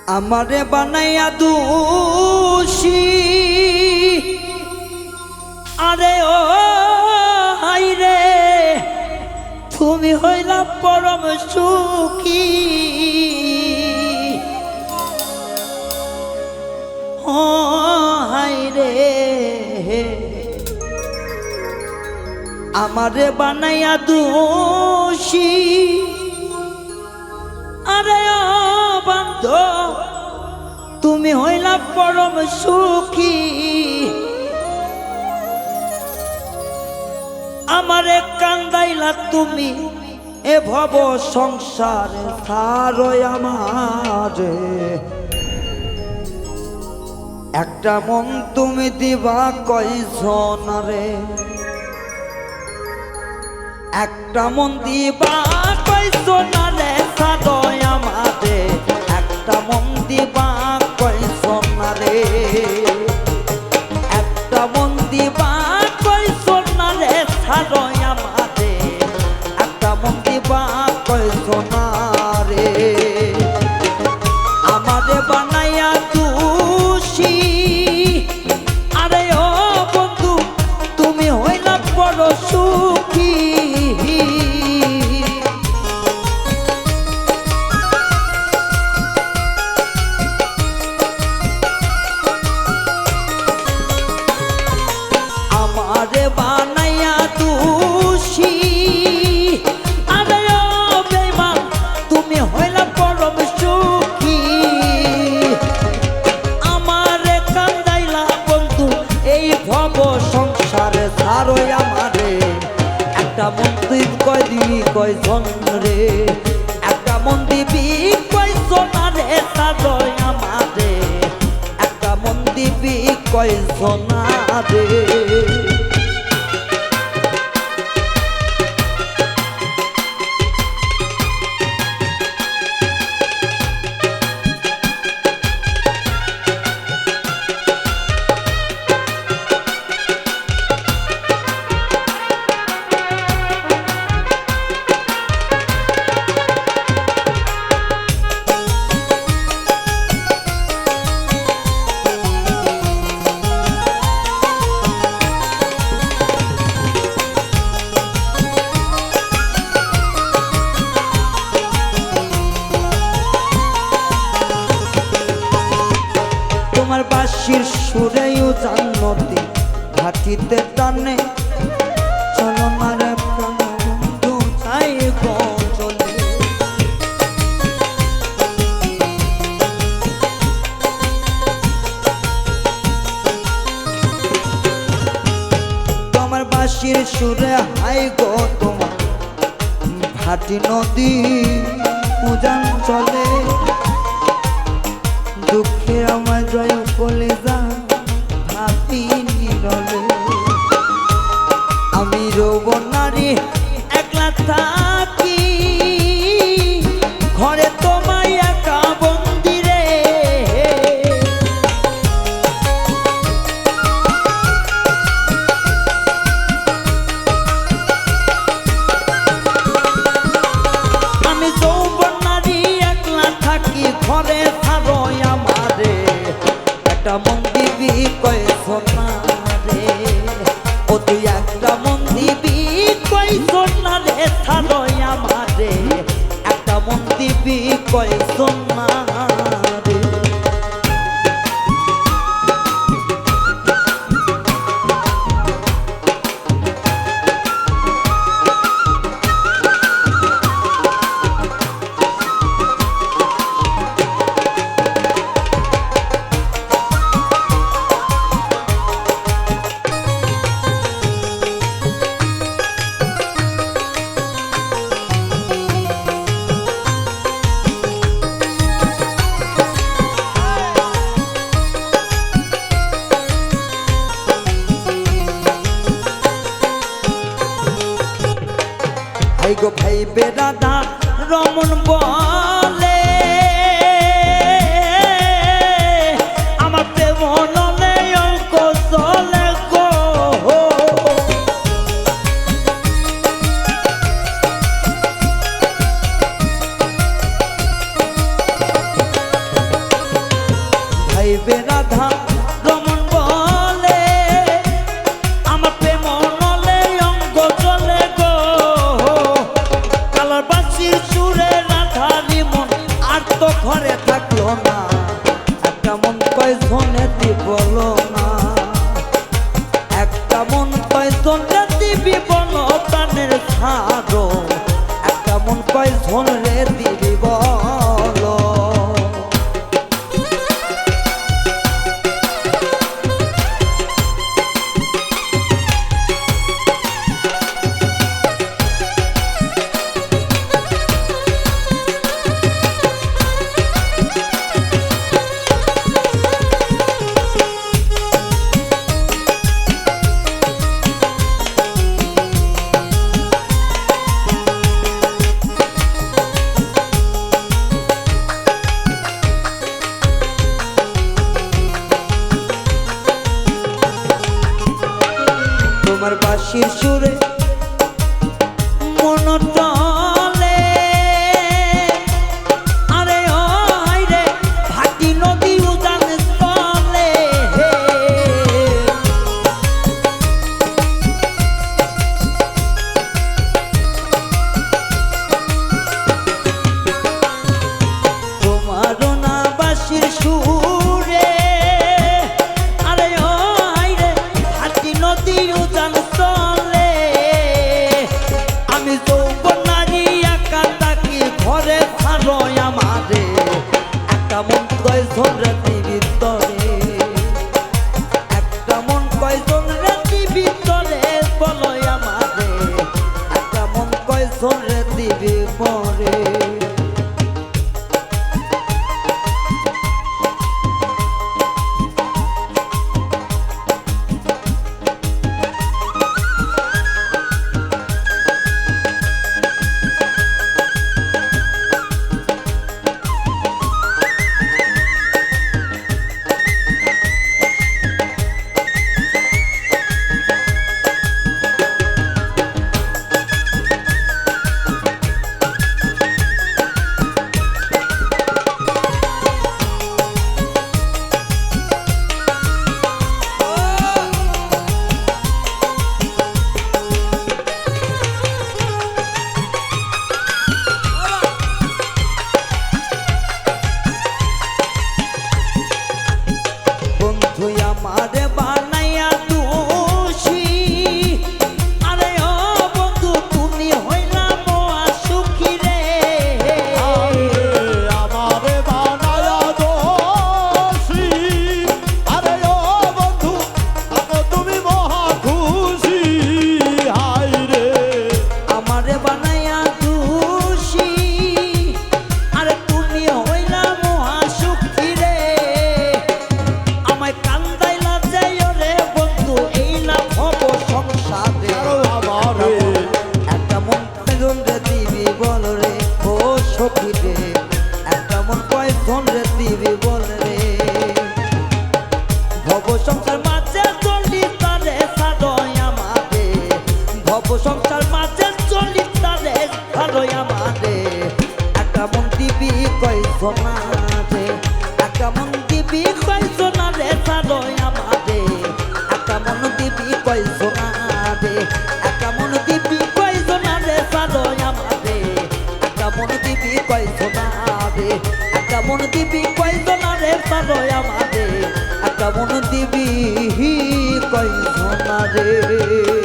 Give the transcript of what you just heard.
আমারে বানাইয়া দোষী আরে ও হাই রে তুমি হইলা পরম সুখী ও হাই রে আমারে বানাইয়া দোষী আরে ও বান্ধব তুমি হইলা পরম সুখী আমারে কান্দাইলা তুমি এ ভব সংসারে সারয় আমারে একটা মন তুমি দিবা কয়জন রে একটা মন দিবা কয়জন রে সারয় আমারে একটা মন দিবা কয়জন রে একটা মন দিবা কয়জন রে সারয় আমারে একটা মন দিবা কয়জন রে আমারে বানাইয়া দোষী আরে ও বন্ধু তুমি হইলা বড় সুখী আমারে বানাইয়া দোষী আরে ও বেঈমান তুমি হইলা পরম সুখী আমারে কান্দাইলা বন্ধু এই ভব সংসারে ছাড়ই আমারে একটা মন তুই কয় দিবি কয়জন রে একটা মন দিবি কয়জন রে ছাড়ই আমারে একটা মন দিবি কয়জন রে তোমার বাঁশির সুরেও জান্নতি ঘাটিতে টানে চলো মারে প্রাণ বন্ধু চাই গো চলে তোমার বাঁশির সুরে হাই গো তোমার ঘাটি নদী উজান চলে দুঃখে আমার জয় বলে যা ভাবি নিরলে আমি রোবন নারী একলা থাকি ঘরে তোমায় একা বন্দি রে আমি যৌবন নারী একলা থাকি ঘরে ছাড়ই আমারে একটা মন দিবি কয়জন রে ও তুই একটা মন দিবি কয়জন রে ছাড়ই আমারে একটা মন দিবি কয়জন রে ভাই গো ভাই বেদাদা রমন বলে আমার প্রেম নলে অঙ্ক চলে গো সুরে রাধারি মন আর তো ঘরে থাকলো না একটা মন কয়জনে বলো না একটা মন কয়জনে দিবি বলো প্রাণের ছাড়ো একটা মন কয়জনে দিবি বলো তোমার বাঁশির সুরে মন টলে আরে ও রে ভাটি নদী উজান স্থলে তোমার না বাঁশির সুরে আরে ও রে ভাটি নদী উজান স্থলে আমি যৌবন নারী একা তাকি ঘরে ছাড়ো আমারে একটা মন কয়জন রাতি ভিতরে একটা মন কয়জন রাতি ভিতরে বলো আমারে একটা মন কয়জন রাতি ভিতরে আমারে বানাইয়া দোষী আরে ও বন্ধু তুমি হইলা মোয়া সুখী রে আমারে বানায়া দোষী আরে ও বন্ধু তুমি মহা খুশি হাই রে আমারে বানাইয়া দোষী আরে তুমি হইলা মোয়া সুখী রে আমায় কান্দাইলা যাইও রে বন্ধু এই না ভব সংসারে আমারে একটা মন কয়জন রে দিবি বল রে ও সখী রে একটা মন কয়জন রে দিবি বল রে ভব সংসার মাঝে চলি তারে সাদয় আমারে ভব সংসার মাঝে চলি তারে সাদয় আমারে একটা মন দিবি কয়জন রে একটা মন দিবি কয়জন রে সাদয় আমারে একটা মন দিবি কয়জন রে একটা মন দিবি কয়জন রে সাদয় আমারে একটা মন দিবি কয়জন রে একটা মন দিবি কয়জন রে সাদয় আমারে একটা মন দিবি কয়জন রে